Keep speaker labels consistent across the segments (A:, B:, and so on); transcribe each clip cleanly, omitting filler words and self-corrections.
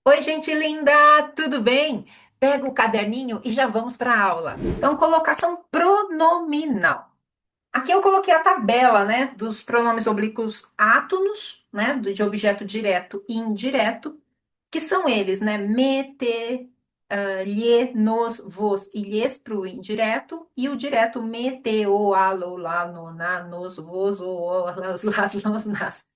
A: Oi, gente linda, tudo bem? Pega o caderninho e já vamos para a aula. Então, colocação pronominal. Aqui eu coloquei a tabela, né, dos pronomes oblíquos átonos, né, de objeto direto e indireto, que são eles, né, me, te, lhe, nos, vos e lhes para o indireto, e o direto me, te, o, a, lo, lá, no, na, nos, vos, o, las, los, nas.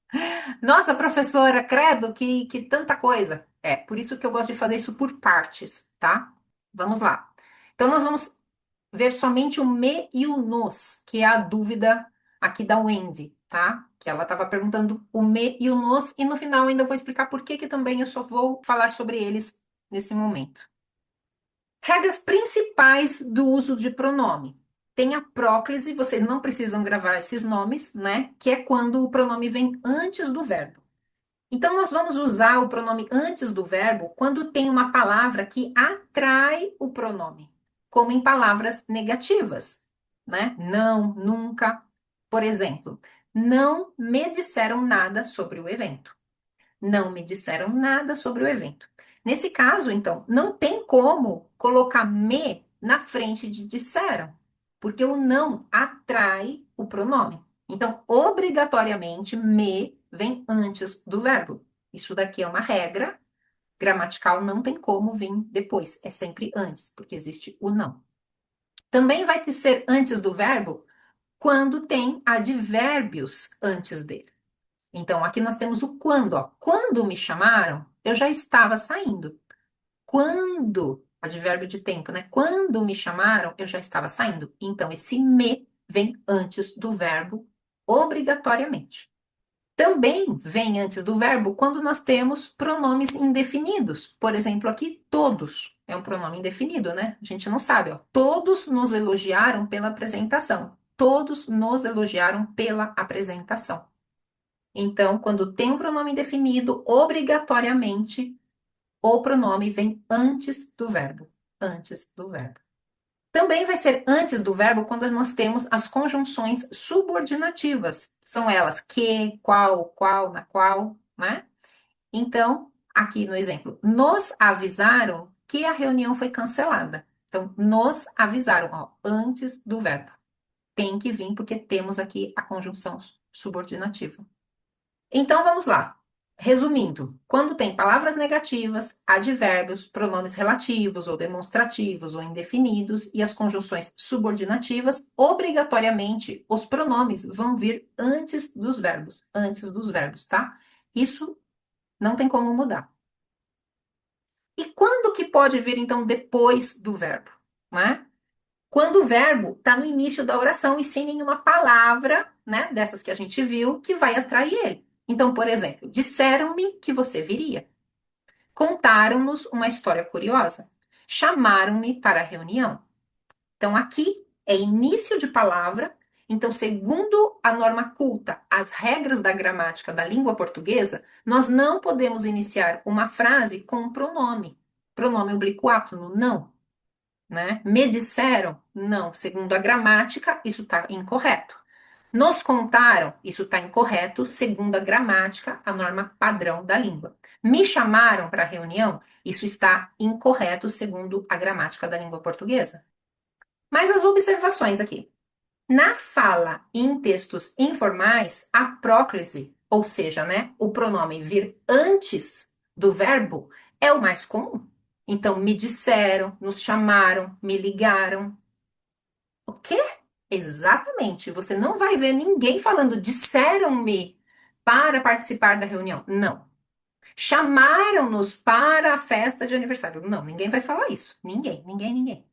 A: Nossa, professora, credo, que tanta coisa. É, por isso que eu gosto de fazer isso por partes, tá? Vamos lá. Então, nós vamos ver somente o me e o nos, que é a dúvida aqui da Wendy, tá? Que ela estava perguntando o me e o nos, e no final ainda vou explicar por que que também eu só vou falar sobre eles nesse momento. Regras principais do uso de pronome. Tem a próclise, vocês não precisam gravar esses nomes, né? Que é quando o pronome vem antes do verbo. Então, nós vamos usar o pronome antes do verbo quando tem uma palavra que atrai o pronome, como em palavras negativas, né? Não, nunca. Por exemplo, não me disseram nada sobre o evento. Não me disseram nada sobre o evento. Nesse caso, então, não tem como colocar me na frente de disseram, porque o não atrai o pronome. Então, obrigatoriamente, me vem antes do verbo. Isso daqui é uma regra gramatical, não tem como vir depois, é sempre antes, porque existe o não. Também vai ter ser antes do verbo quando tem advérbios antes dele. Então, aqui nós temos o quando, ó. Quando me chamaram, eu já estava saindo. Quando, advérbio de tempo, né? Quando me chamaram, eu já estava saindo. Então, esse me vem antes do verbo, obrigatoriamente. Também vem antes do verbo quando nós temos pronomes indefinidos. Por exemplo, aqui, todos. É um pronome indefinido, né? A gente não sabe, ó. Todos nos elogiaram pela apresentação. Todos nos elogiaram pela apresentação. Então, quando tem um pronome indefinido, obrigatoriamente o pronome vem antes do verbo. Antes do verbo. Também vai ser antes do verbo quando nós temos as conjunções subordinativas. São elas que, qual, na qual, né? Então, aqui no exemplo, nos avisaram que a reunião foi cancelada. Então, nos avisaram, ó, antes do verbo. Tem que vir porque temos aqui a conjunção subordinativa. Então vamos lá. Resumindo, quando tem palavras negativas, advérbios, pronomes relativos ou demonstrativos ou indefinidos e as conjunções subordinativas, obrigatoriamente os pronomes vão vir antes dos verbos, tá? Isso não tem como mudar. E quando que pode vir então depois do verbo, né? Quando o verbo está no início da oração e sem nenhuma palavra, né, dessas que a gente viu, que vai atrair ele. Então, por exemplo, disseram-me que você viria. Contaram-nos uma história curiosa. Chamaram-me para a reunião. Então, aqui é início de palavra. Então, segundo a norma culta, as regras da gramática da língua portuguesa, nós não podemos iniciar uma frase com um pronome. Pronome oblíquo átono, não, né? Me disseram? Não. Segundo a gramática, isso está incorreto. Nos contaram? Isso está incorreto, segundo a gramática, a norma padrão da língua. Me chamaram para a reunião? Isso está incorreto, segundo a gramática da língua portuguesa. Mas as observações aqui. Na fala e em textos informais, a próclise, ou seja, né, o pronome vir antes do verbo, é o mais comum. Então, me disseram, nos chamaram, me ligaram. O quê? Exatamente. Você não vai ver ninguém falando disseram-me para participar da reunião. Não. Chamaram-nos para a festa de aniversário. Não, ninguém vai falar isso. Ninguém, ninguém, ninguém.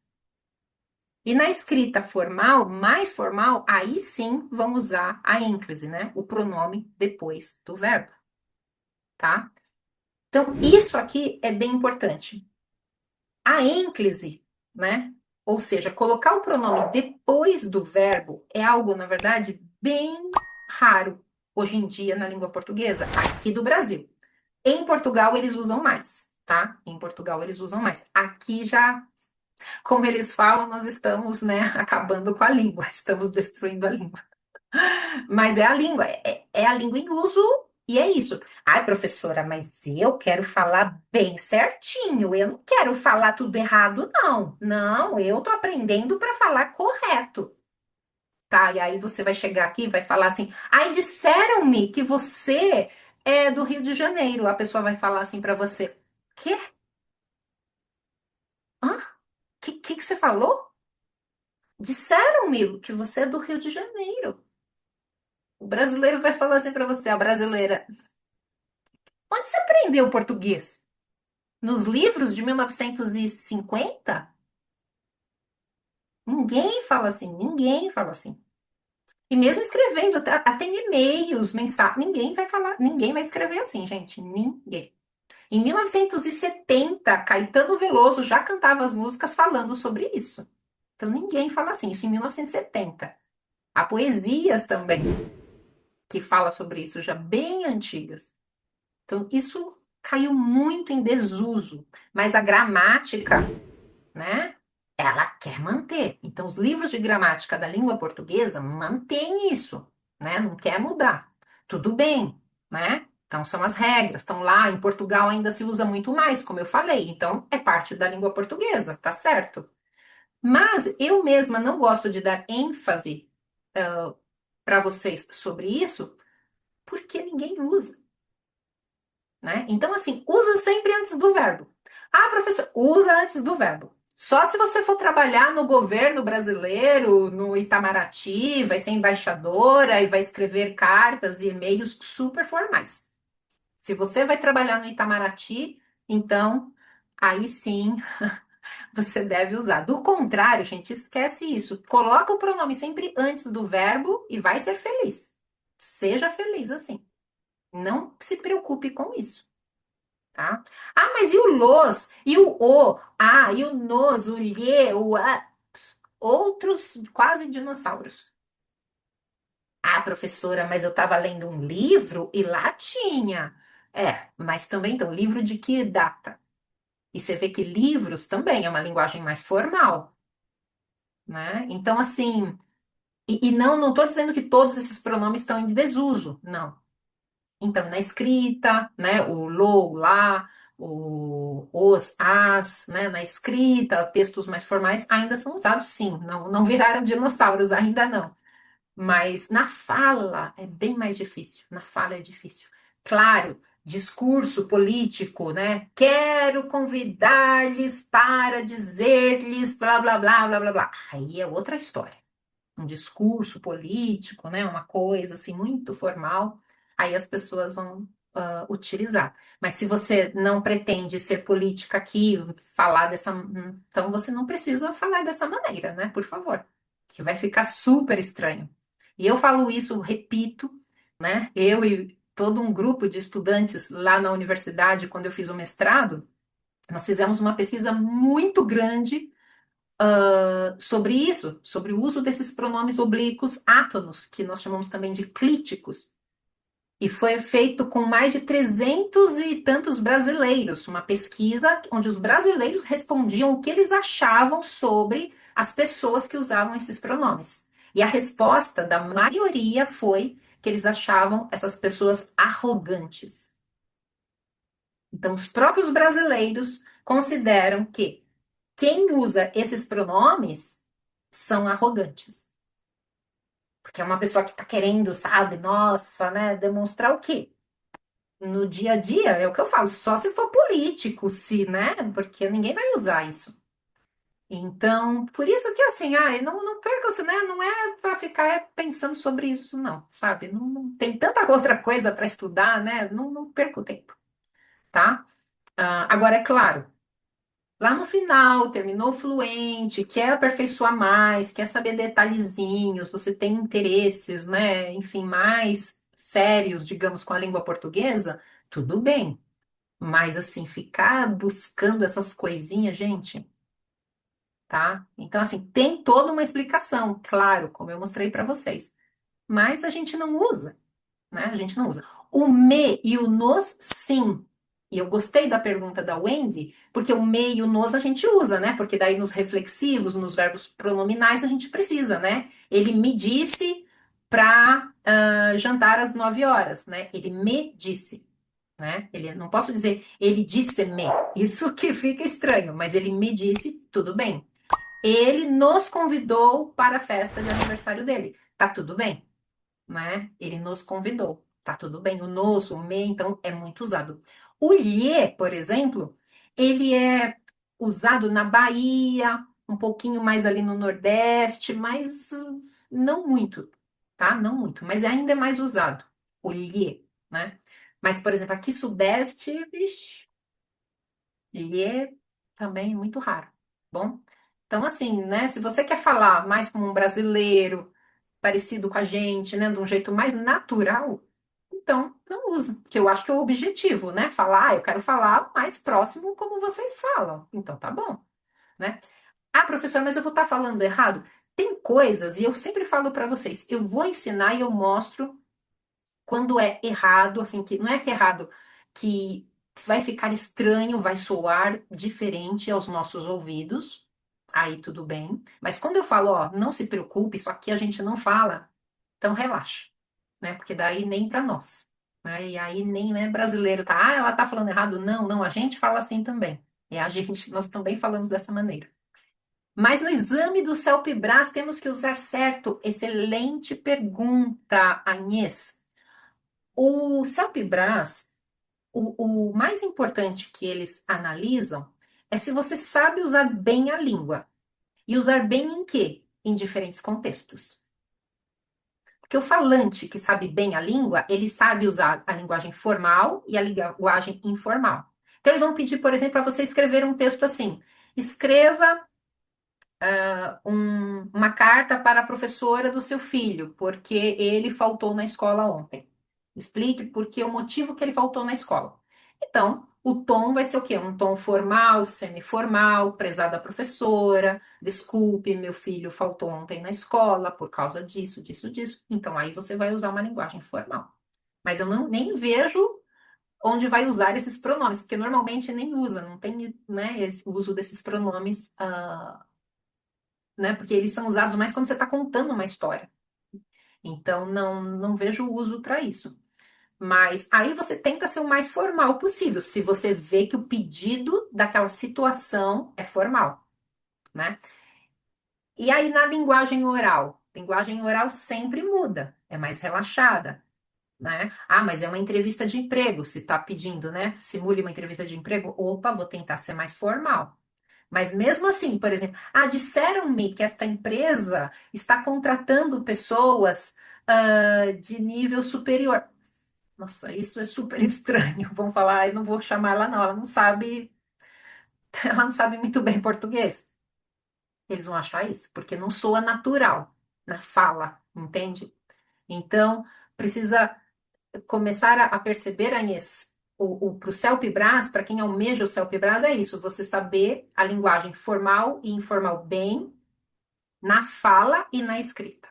A: E na escrita formal, mais formal, aí sim vão usar a ênclise, né? O pronome depois do verbo, tá? Então, isso aqui é bem importante. A ênclise, né? Ou seja, colocar o pronome depois do verbo é algo, na verdade, bem raro hoje em dia na língua portuguesa, aqui do Brasil. Em Portugal eles usam mais, tá? Em Portugal eles usam mais. Aqui já, como eles falam, nós estamos, né, acabando com a língua, estamos destruindo a língua. Mas é a língua, é a língua em uso, E é isso. Ai, professora, mas eu quero falar bem certinho. Eu não quero falar tudo errado, não. Não, eu tô aprendendo para falar correto. Tá? E aí você vai chegar aqui e vai falar assim: ai, disseram-me que você é do Rio de Janeiro. A pessoa vai falar assim para você: quê? Hã? Que você falou? Disseram-me que você é do Rio de Janeiro. O brasileiro vai falar assim para você, a brasileira: onde você aprendeu português? Nos livros de 1950? Ninguém fala assim, ninguém fala assim. E mesmo escrevendo, até em e-mails, mensagens, ninguém vai falar, ninguém vai escrever assim, gente, ninguém. Em 1970, Caetano Veloso já cantava as músicas falando sobre isso. Então ninguém fala assim, isso em 1970. Há poesias também que fala sobre isso, já bem antigas. Então isso caiu muito em desuso, mas a gramática, né? Ela quer manter. Então, os livros de gramática da língua portuguesa mantêm isso, né? Não quer mudar. Tudo bem, né? Então, são as regras, estão lá. Em Portugal ainda se usa muito mais, como eu falei. Então, é parte da língua portuguesa, tá certo? Mas eu mesma não gosto de dar ênfase para vocês sobre isso, porque ninguém usa. Né? Então, assim, usa sempre antes do verbo. Ah, professor, usa antes do verbo. Só se você for trabalhar no governo brasileiro, no Itamaraty, vai ser embaixadora e vai escrever cartas e e-mails super formais. Se você vai trabalhar no Itamaraty, então aí sim você deve usar. Do contrário, gente, esquece isso. Coloca o pronome sempre antes do verbo e vai ser feliz. Seja feliz assim. Não se preocupe com isso. Tá? Ah, mas e o los? E o o? Ah, e o nos, o lhe, o a? Outros quase dinossauros. Ah, professora, mas eu estava lendo um livro e lá tinha. É, mas também então, livro de que data? E você vê que livros também é uma linguagem mais formal, né? Então, assim, e não estou dizendo que todos esses pronomes estão em desuso, não. Então, na escrita, né, o lo, o lá, os, as, né, na escrita, textos mais formais ainda são usados, sim, não viraram dinossauros, ainda não. Mas na fala é bem mais difícil, na fala é difícil. Claro, discurso político, né? Quero convidar-lhes para dizer-lhes blá, blá, blá, blá, blá, blá. Aí é outra história, um discurso político, né, uma coisa assim muito formal, aí as pessoas vão utilizar. Mas se você não pretende ser política aqui, falar dessa, então você não precisa falar dessa maneira, né, por favor, que vai ficar super estranho. E eu falo isso, repito, né, eu e todo um grupo de estudantes lá na universidade, quando eu fiz o mestrado, nós fizemos uma pesquisa muito grande sobre isso, sobre o uso desses pronomes oblíquos átonos, que nós chamamos também de clíticos. E foi feito com mais de 300 e tantos brasileiros, uma pesquisa onde os brasileiros respondiam o que eles achavam sobre as pessoas que usavam esses pronomes. E a resposta da maioria foi que eles achavam essas pessoas arrogantes. Então, os próprios brasileiros consideram que quem usa esses pronomes são arrogantes. Porque é uma pessoa que tá querendo, sabe, nossa, né, demonstrar o quê? No dia a dia, é o que eu falo, só se for político, se, né? Porque ninguém vai usar isso. Então, por isso que assim, não perca isso, né? Não é para ficar pensando sobre isso, não, sabe? Tem tanta outra coisa para estudar, né? Não perca o tempo, tá? Agora, é claro. Lá no final, terminou fluente, quer aperfeiçoar mais, quer saber detalhezinhos, você tem interesses, né? Enfim, mais sérios, digamos, com a língua portuguesa, tudo bem. Mas, assim, ficar buscando essas coisinhas, gente, tá? Então, assim, tem toda uma explicação, claro, como eu mostrei para vocês. Mas a gente não usa, né? A gente não usa. O me e o nos, sim. E eu gostei da pergunta da Wendy, porque o me e o nos a gente usa, né? Porque daí nos reflexivos, nos verbos pronominais, a gente precisa, né? Ele me disse para jantar às 9 horas, né? Ele me disse, né? Ele não posso dizer ele disse-me. Isso que fica estranho, mas ele me disse, tudo bem. Ele nos convidou para a festa de aniversário dele. Tá tudo bem, né? Ele nos convidou. Tá tudo bem. O nos, o me, então, é muito usado. O lhe, por exemplo, ele é usado na Bahia, um pouquinho mais ali no Nordeste, mas não muito, tá? Não muito, mas ainda é mais usado. O lhe, né? Mas, por exemplo, aqui Sudeste, vixe, lhe também é muito raro. Bom, então assim, né? Se você quer falar mais como um brasileiro, parecido com a gente, né? De um jeito mais natural, então não usa, que eu acho que é o objetivo, né? Falar, eu quero falar mais próximo como vocês falam. Então tá bom, né? Ah, professor, mas eu vou estar falando errado? Tem coisas, e eu sempre falo para vocês, eu vou ensinar e eu mostro quando é errado, assim, que não é que é errado, que vai ficar estranho, vai soar diferente aos nossos ouvidos, aí tudo bem. Mas quando eu falo, ó, não se preocupe, isso aqui a gente não fala, então relaxa, né? Porque daí nem para nós, né? E aí nem é brasileiro, tá? Ah, ela tá falando errado. Não, não, a gente fala assim também. É a gente, nós também falamos dessa maneira. Mas no exame do CELPE-BRAS temos que usar certo? Excelente pergunta, Agnès. O CELPE-BRAS, o mais importante que eles analisam é se você sabe usar bem a língua. E usar bem em quê? Em diferentes contextos. Porque o falante que sabe bem a língua, ele sabe usar a linguagem formal e a linguagem informal. Então, eles vão pedir, por exemplo, para você escrever um texto assim: escreva uma carta para a professora do seu filho, porque ele faltou na escola ontem. Explique por que o motivo que ele faltou na escola. Então, o tom vai ser o quê? Um tom formal, semiformal, prezada professora, desculpe, meu filho faltou ontem na escola por causa disso, disso, disso. Então, aí você vai usar uma linguagem formal. Mas eu não, nem vejo onde vai usar esses pronomes, porque normalmente nem usa, não tem, né, esse uso desses pronomes, né, porque eles são usados mais quando você está contando uma história. Então, não vejo uso para isso. Mas aí você tenta ser o mais formal possível, se você vê que o pedido daquela situação é formal, né? E aí na linguagem oral sempre muda, é mais relaxada, né? Ah, mas é uma entrevista de emprego, se tá pedindo, né? Simule uma entrevista de emprego, opa, vou tentar ser mais formal. Mas mesmo assim, por exemplo, disseram-me que esta empresa está contratando pessoas de nível superior. Nossa, isso é super estranho. Vão falar, eu não vou chamar ela não, ela não sabe, ela não sabe muito bem português. Eles vão achar isso, porque não soa natural na fala, entende? Então, precisa começar a perceber, Agnes, para o CELPE-BRAS, para quem almeja o CELPE-BRAS, é isso, você saber a linguagem formal e informal bem na fala e na escrita.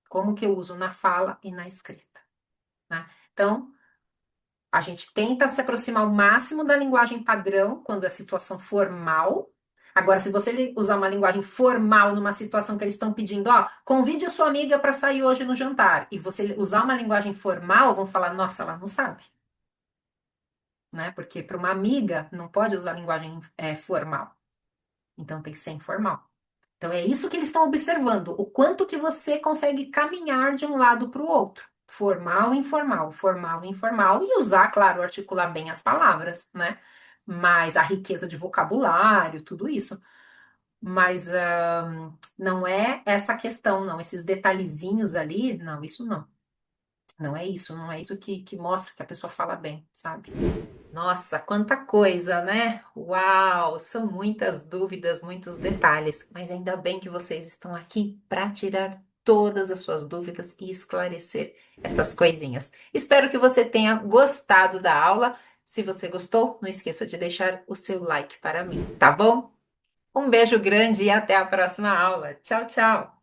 A: Como que eu uso na fala e na escrita, né? Então, a gente tenta se aproximar ao máximo da linguagem padrão quando é situação formal. Agora, se você usar uma linguagem formal numa situação que eles estão pedindo, ó, convide a sua amiga para sair hoje no jantar, e você usar uma linguagem formal, vão falar, nossa, ela não sabe, né? Porque para uma amiga não pode usar linguagem formal, então tem que ser informal. Então é isso que eles estão observando, o quanto que você consegue caminhar de um lado para o outro. Formal, informal, e usar, claro, articular bem as palavras, né? Mas a riqueza de vocabulário, tudo isso. Mas não é essa questão, não. Esses detalhezinhos ali, não, isso não. Não é isso que mostra que a pessoa fala bem, sabe? Nossa, quanta coisa, né? Uau, são muitas dúvidas, muitos detalhes, mas ainda bem que vocês estão aqui para tirar todas as suas dúvidas e esclarecer essas coisinhas. Espero que você tenha gostado da aula. Se você gostou, não esqueça de deixar o seu like para mim, tá bom? Um beijo grande e até a próxima aula. Tchau, tchau!